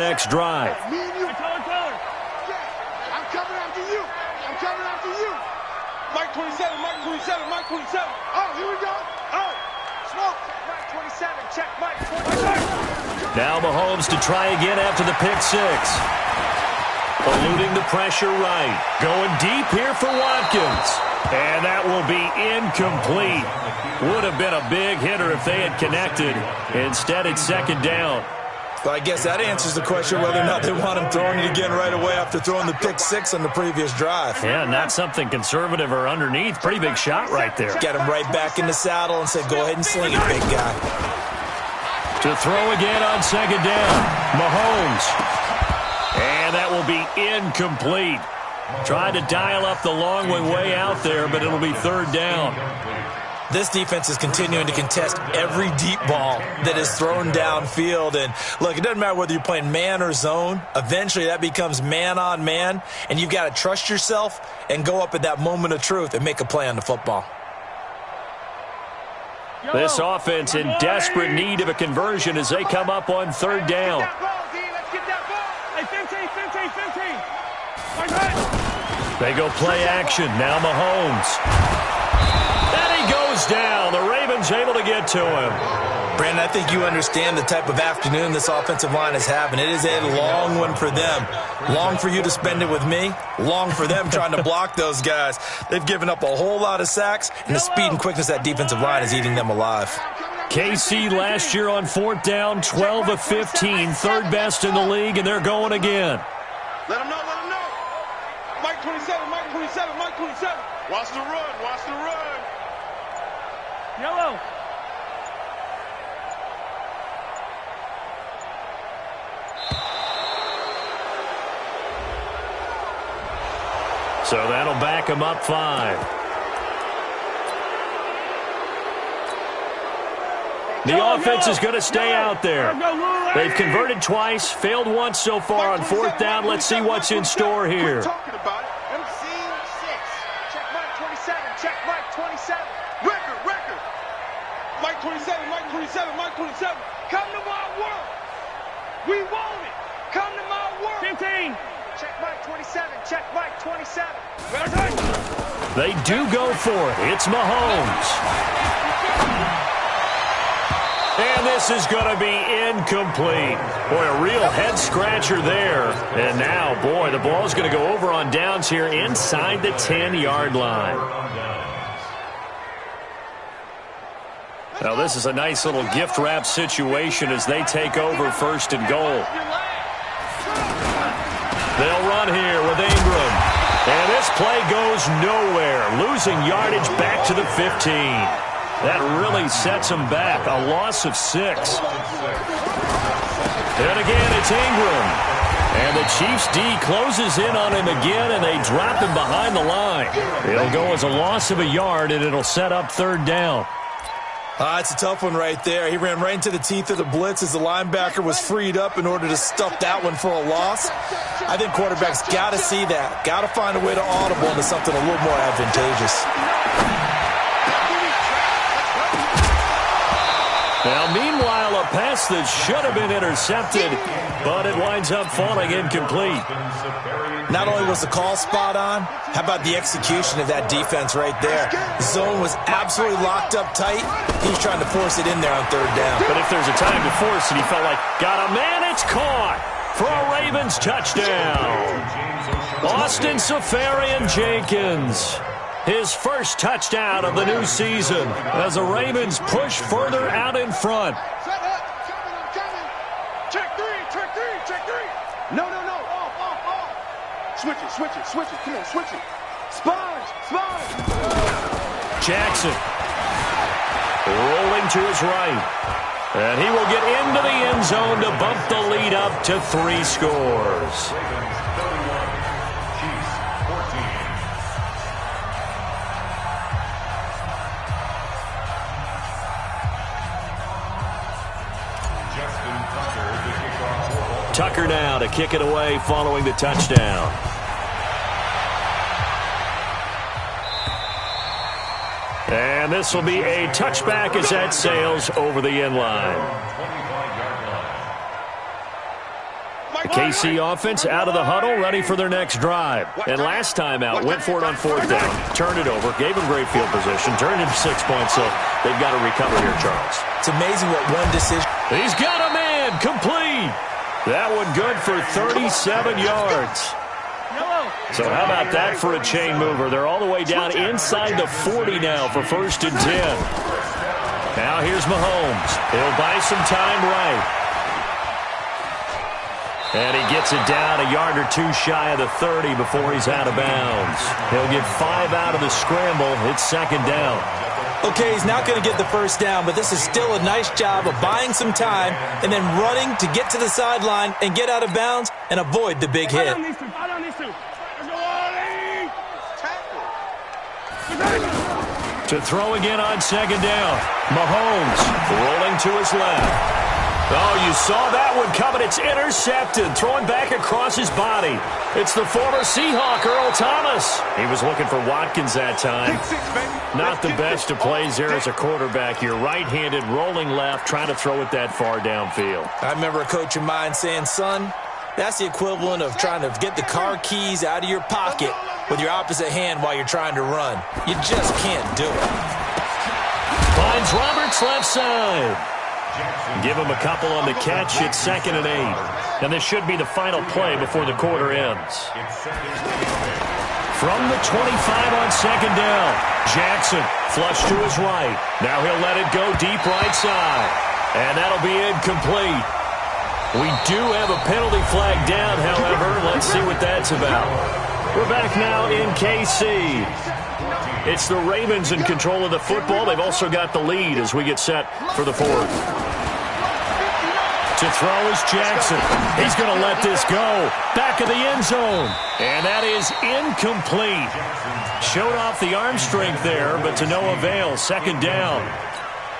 next drive. Me and you. I'm coming after you. I'm coming after you. Mike 27, Mike 27, Mike 27. Oh, here we go. Oh, smoke. Mike 27, check Mike 27. Now Mahomes to try again after the pick six. Eluding the pressure right. Going deep here for Watkins. And that will be incomplete. Would have been a big hitter if they had connected. Instead, it's second down. Well, I guess that answers the question whether or not they want him throwing it again right away after throwing the pick six on the previous drive. Yeah, not something conservative or underneath. Pretty big shot right there. Get him right back in the saddle and say, go ahead and sling it, big guy. To throw again on second down. Mahomes. And that will be incomplete. Tried to dial up the long way out there, but it'll be third down. This defense is continuing to contest every deep ball that is thrown downfield. And, look, it doesn't matter whether you're playing man or zone. Eventually, that becomes man-on-man, and you've got to trust yourself and go up at that moment of truth and make a play on the football. This offense in desperate need of a conversion as they come up on third down. Let's get that ball. Hey, 15. They go play action. Now Mahomes. And he goes down. The Ravens able to get to him. Brandon, I think you understand the type of afternoon this offensive line is having. It is a long one for them. Long for you to spend it with me. Long for them trying to block those guys. They've given up a whole lot of sacks, and the speed and quickness of that defensive line is eating them alive. KC last year on fourth down, 12 of 15, third best in the league, and they're going again. Let him know, let him know. Mike 27, Mike 27, Mike 27. Watch the run, watch the run. Yellow. So that'll back him up 5. The offense is going to stay out there. They've converted twice, failed once so far on fourth down. Let's see what's in store here. Talking about it. MC6. Check Mike 27. Check Mike 27. Record. Mike 27, Mike 27, Mike 27. Come to my world. We want it. Come to my world. 15. Check Mike 27. Check Mike 27. They do go for it. It's Mahomes. And this is going to be incomplete. Boy, a real head-scratcher there. And now, boy, the ball's going to go over on downs here inside the 10-yard line. Now, this is a nice little gift-wrap situation as they take over first and goal. They'll run here with Ingram. And this play goes nowhere. Losing yardage back to the 15. That really sets them back. A loss of 6. And again, it's Ingram. And the Chiefs D closes in on him again, and they drop him behind the line. It'll go as a loss of a yard, and it'll set up third down. It's a tough one right there. He ran right into the teeth of the blitz as the linebacker was freed up in order to stuff that one for a loss. I think quarterbacks got to see that. Got to find a way to audible into something a little more advantageous. Now, meanwhile, a pass that should have been intercepted, but it winds up falling incomplete. Not only was the call spot on, how about the execution of that defense right there? The zone was absolutely locked up tight. He was trying to force it in there on third down. But if there's a time to force it, he felt like, got a man, it's caught for a Ravens touchdown. Austin Seferian-Jenkins. His first touchdown of the new season as the Ravens push further out in front. Set up. I'm coming. Check three. No. Off. Switch it. Come on, switch it. Sponge. Jackson rolling to his right. And he will get into the end zone to bump the lead up to 3 scores. Tucker now to kick it away following the touchdown. And this will be a touchback as that sails over the end line. The KC offense out of the huddle, ready for their next drive. And last time out, went for it on fourth down, turned it over, gave them great field position, turned into 6 points, so they've got to recover here, Charles. It's amazing what one decision. He's got a man, complete. That one good for 37 yards. So how about that for a chain mover? They're all the way down inside the 40 now for 1st and 10. Now here's Mahomes. He'll buy some time right. And he gets it down a yard or two shy of the 30 before he's out of bounds. He'll get 5 out of the scramble. It's 2nd down. Okay, he's not going to get the first down, but this is still a nice job of buying some time and then running to get to the sideline and get out of bounds and avoid the big hit. To throw again on 2nd down. Mahomes rolling to his left. Oh, you saw that one coming. It's intercepted. Throwing back across his body. It's the former Seahawk, Earl Thomas. He was looking for Watkins that time. Not the best of plays there as a quarterback. You're right-handed, rolling left, trying to throw it that far downfield. I remember a coach of mine saying, son, that's the equivalent of trying to get the car keys out of your pocket with your opposite hand while you're trying to run. You just can't do it. Finds Roberts left side. Give him a couple on the catch. It's 2nd and 8. And this should be the final play before the quarter ends. From the 25 on 2nd down. Jackson flush to his right. Now he'll let it go deep right side. And that'll be incomplete. We do have a penalty flag down, however. Let's see what that's about. We're back now in KC. It's the Ravens in control of the football. They've also got the lead as we get set for the 4th. To throw is Jackson. He's going to let this go. Back of the end zone. And that is incomplete. Showed off the arm strength there, but to no avail. 2nd down.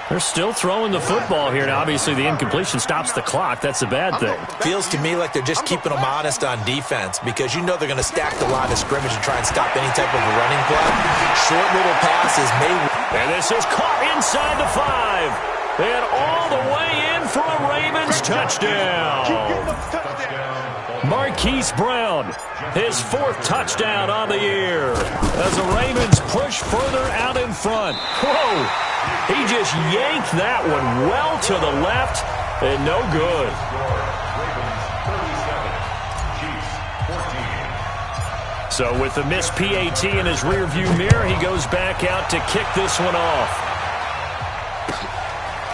They're still throwing the football here. Now, obviously, the incompletion stops the clock. That's a bad thing. Feels to me like they're just keeping them honest on defense because you know they're going to stack the line of scrimmage and try and stop any type of a running play. Short little passes may... And this is caught inside the 5. And all the way in for a Ravens touchdown. Marquise Brown, his 4th touchdown on the year. As the Ravens push further out in front. Whoa! He just yanked that one well to the left and no good. So with the missed PAT in his rearview mirror, he goes back out to kick this one off.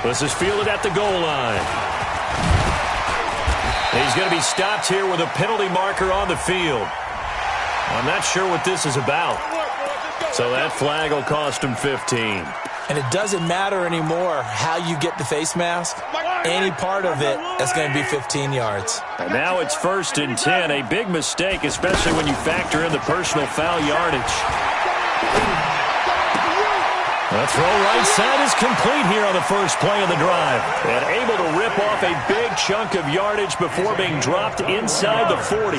This is fielded at the goal line. He's going to be stopped here with a penalty marker on the field. I'm not sure what this is about. So that flag will cost him 15. And it doesn't matter anymore how you get the face mask. Any part of it is going to be 15 yards. And now it's 1st and 10. A big mistake, especially when you factor in the personal foul yardage. The throw right side is complete here on the first play of the drive. And able to rip off a big chunk of yardage before being dropped inside the 40.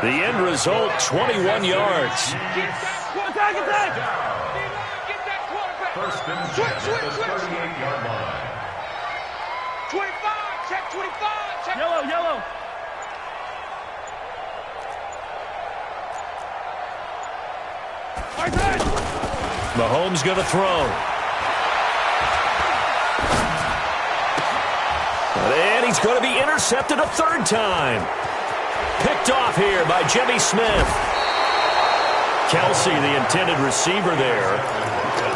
The end result, 21 yards. First and 10 at the 38-yard line. 25, check 25, check. Yellow. Mahomes going to throw. And he's going to be intercepted a 3rd time. Picked off here by Jimmy Smith. Kelsey, the intended receiver there.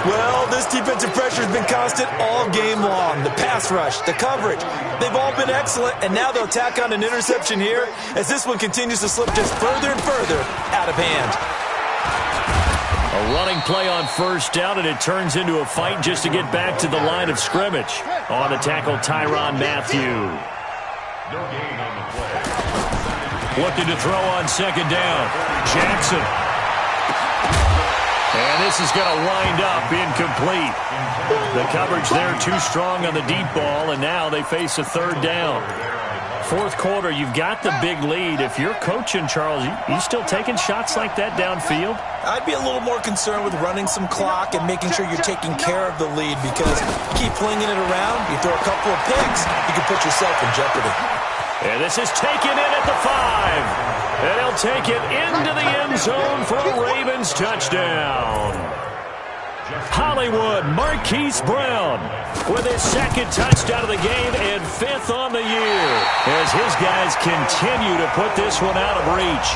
Well, this defensive pressure has been constant all game long. The pass rush, the coverage, they've all been excellent, and now they'll tack on an interception here as this one continues to slip just further and further out of hand. A running play on 1st down, and it turns into a fight just to get back to the line of scrimmage. On the tackle, Tyrann Mathieu. No gain on the play. Looking to throw on 2nd down. Jackson. And this is going to wind up incomplete. The coverage there too strong on the deep ball, and now they face a 3rd down. 4th quarter, you've got the big lead. If you're coaching, Charles, you still taking shots like that downfield? I'd be a little more concerned with running some clock and making sure you're taking care of the lead because you keep flinging it around, you throw a couple of picks, you can put yourself in jeopardy. And this is taken in at the 5. And he'll take it into the end zone for a Ravens touchdown. Hollywood Marquise Brown with his second touchdown of the game and 5th on the year as his guys continue to put this one out of reach.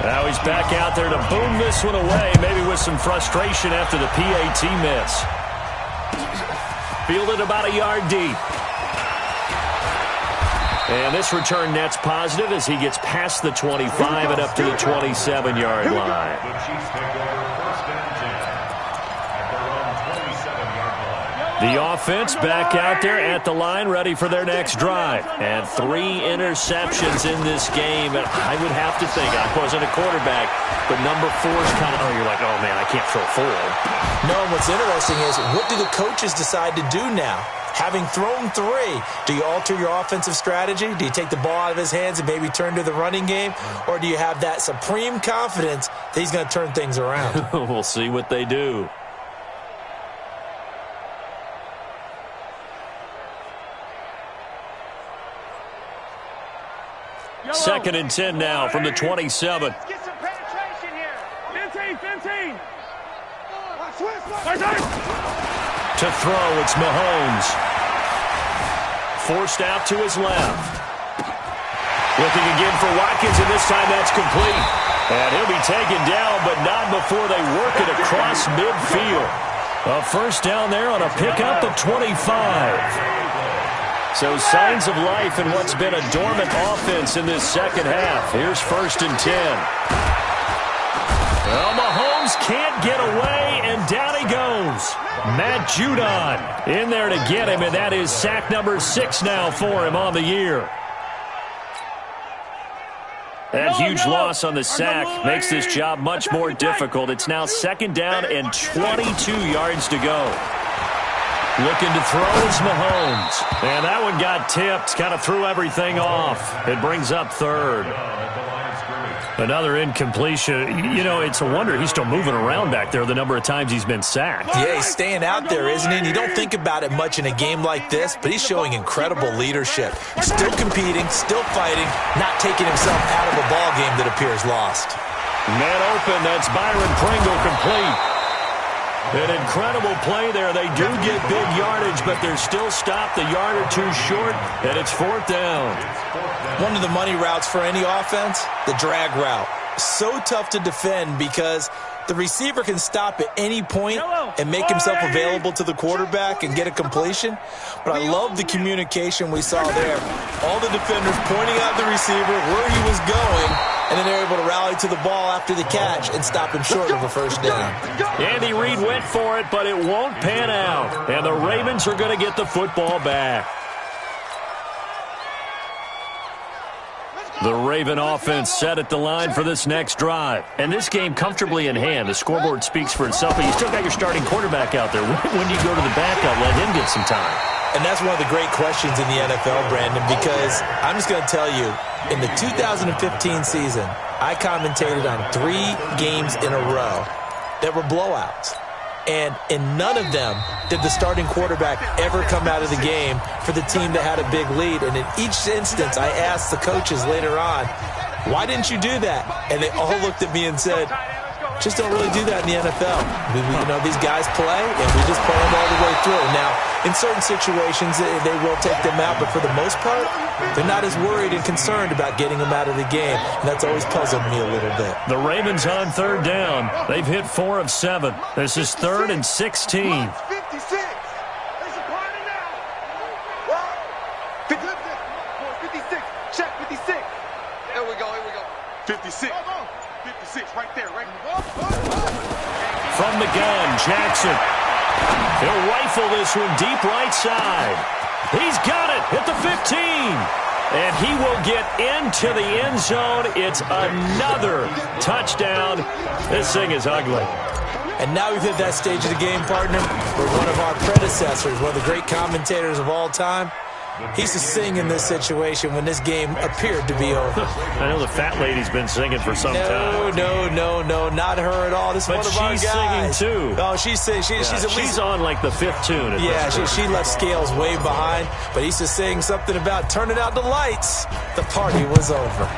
Now he's back out there to boom this one away, maybe with some frustration after the PAT miss. Fielded about a yard deep. And this return net's positive as he gets past the 25 and up to the 27-yard line. The offense back out there at the line, ready for their next drive. And 3 interceptions in this game. And I would have to think, I wasn't a quarterback, but number 4 is kind of, you're like, oh, man, I can't throw 4. No, and what's interesting is, what do the coaches decide to do now? Having thrown 3, do you alter your offensive strategy? Do you take the ball out of his hands and maybe turn to the running game? Or do you have that supreme confidence that he's going to turn things around? We'll see what they do. Second and 10 now from the 27. Get some penetration here. 15. To throw, it's Mahomes. Forced out to his left. Looking again for Watkins, and this time that's complete. And he'll be taken down, but not before they work it across midfield. A first down there on a pickup of 25. So signs of life in what's been a dormant offense in this second half. Here's 1st and 10. Well, Mahomes can't get away, and down he goes. Matt Judon in there to get him, and that is sack number 6 now for him on the year. That huge loss on the sack makes this job much more difficult. It's now 2nd down and 22 yards to go. Looking to throw is Mahomes. And that one got tipped, kind of threw everything off. It brings up 3rd. Another incompletion. You know, it's a wonder he's still moving around back there the number of times he's been sacked. Yeah, he's staying out there, isn't he? And you don't think about it much in a game like this, but he's showing incredible leadership. Still competing, still fighting, not taking himself out of a ball game that appears lost. Man open, that's Byron Pringle complete. An incredible play there. They do get big yardage, but they're still stopped a yard or 2 short, and it's 4th down. One of the money routes for any offense, the drag route. So tough to defend because the receiver can stop at any point and make himself available to the quarterback and get a completion. But I love the communication we saw there. All the defenders pointing out the receiver, where he was going, and then they're able to rally to the ball after the catch and stop him short of a first down. Andy Reid went for it, but it won't pan out. And the Ravens are going to get the football back. The Raven offense set at the line for this next drive. And this game comfortably in hand. The scoreboard speaks for itself, but you still got your starting quarterback out there. When do you go to the backup, let him get some time? And that's one of the great questions in the NFL, Brandon, because I'm just going to tell you, in the 2015 season, I commentated on 3 games in a row that were blowouts. And in none of them did the starting quarterback ever come out of the game for the team that had a big lead. And in each instance, I asked the coaches later on, why didn't you do that? And they all looked at me and said, just don't really do that in the NFL. You know, these guys play, and we just play them all the way through. Now, in certain situations, they will take them out, but for the most part, they're not as worried and concerned about getting them out of the game, and that's always puzzled me a little bit. The Ravens on 3rd down. They've hit 4 of 7. This is 3rd and 16. 56. There's a party now. What? 56. Check 56. Here we go. 56. 56 right there. From the gun, Jackson. He'll rifle this one deep right side. He's got it at the 15. And he will get into the end zone. It's another touchdown. This thing is ugly. And now we've hit that stage of the game, partner, where one of our predecessors, one of the great commentators of all time, He's to sing in this situation when this game appeared to be over. I know the fat lady's been singing for some time. No, not her at all. This is one of our guys. But she's singing, too. Oh, she's singing. She's on like the fifth tune. She left Scales way behind, but he's just saying something about turning out the lights. The party was over.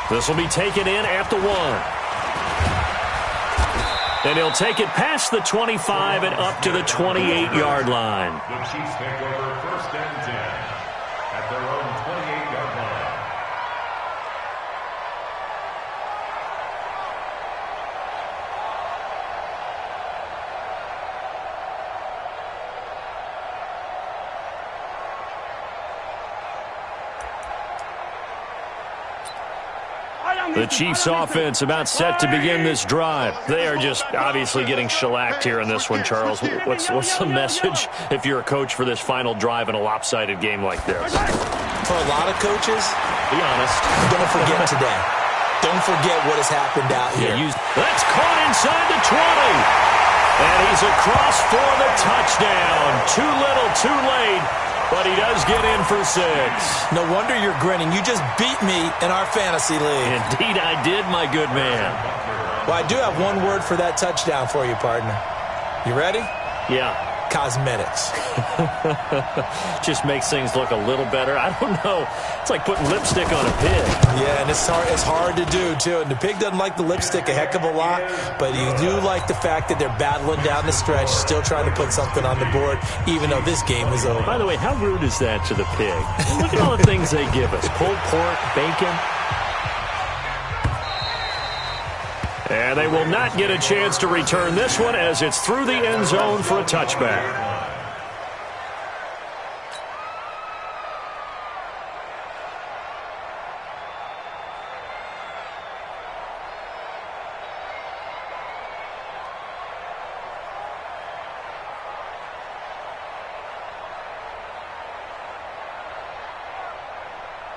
This will be taken in at the 1. And he'll take it past the 25 and up to the 28-yard line. The Chiefs take over 1st and 10 at their own 28-yard line. The Chiefs offense about set to begin this drive. They are just obviously getting shellacked here in this one, Charles. What's the message if you're a coach for this final drive in a lopsided game like this? For a lot of coaches, be honest, don't forget today. Don't forget what has happened out here. That's caught inside the 20. And he's across for the touchdown. Too little, too late. But he does get in for 6. No wonder you're grinning. You just beat me in our fantasy league. Indeed I did, my good man. Well, I do have one word for that touchdown for you, partner. You ready? Yeah. Cosmetics. Just makes things look a little better. I don't know. It's like putting lipstick on a pig. Yeah, and it's hard to do, too. And the pig doesn't like the lipstick a heck of a lot, but you do like the fact that they're battling down the stretch, still trying to put something on the board, even though this game is over. By the way, how rude is that to the pig? Look at all the things they give us. Pulled pork, bacon. And they will not get a chance to return this one as it's through the end zone for a touchback.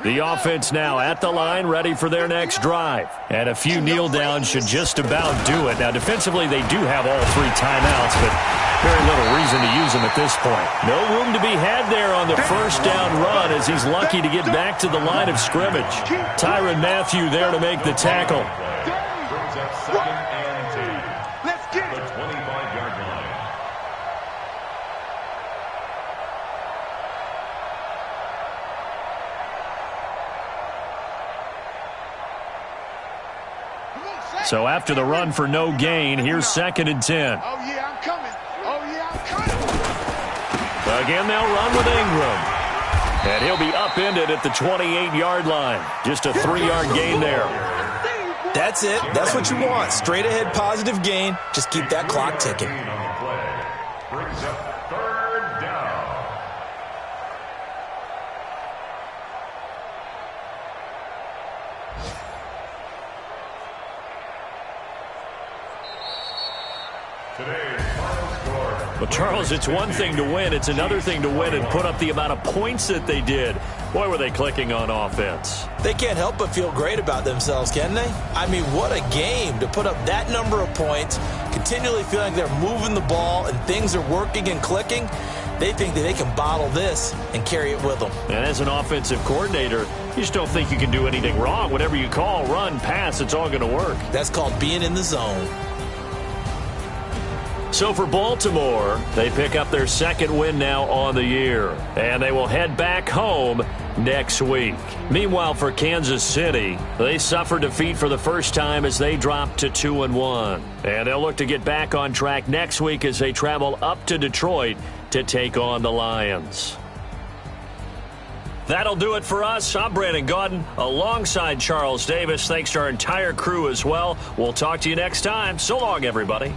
The offense now at the line, ready for their next drive. And a few kneel downs should just about do it. Now, defensively, they do have all 3 timeouts, but very little reason to use them at this point. No room to be had there on the first down run as he's lucky to get back to the line of scrimmage. Tyrann Mathieu there to make the tackle. Brings up 2nd and 10. Let's get it. The 25-yard line. So after the run for no gain, here's 2nd and 10. Oh, yeah, I'm coming. Oh, yeah, I'm coming. Again, they'll run with Ingram. And he'll be upended at the 28-yard line. Just a 3-yard gain there. That's it. That's what you want. Straight ahead positive gain. Just keep that clock ticking. Brings up 3rd down. Well, Charles, it's one thing to win. It's another thing to win and put up the amount of points that they did. Boy, were they clicking on offense. They can't help but feel great about themselves, can they? I mean, what a game to put up that number of points, continually feeling they're moving the ball and things are working and clicking. They think that they can bottle this and carry it with them. And as an offensive coordinator, you just don't think you can do anything wrong. Whatever you call, run, pass, it's all going to work. That's called being in the zone. So for Baltimore, they pick up their 2nd win now on the year. And they will head back home next week. Meanwhile, for Kansas City, they suffered defeat for the first time as they dropped to 2-1. And they'll look to get back on track next week as they travel up to Detroit to take on the Lions. That'll do it for us. I'm Brandon Gaudin alongside Charles Davis. Thanks to our entire crew as well. We'll talk to you next time. So long, everybody.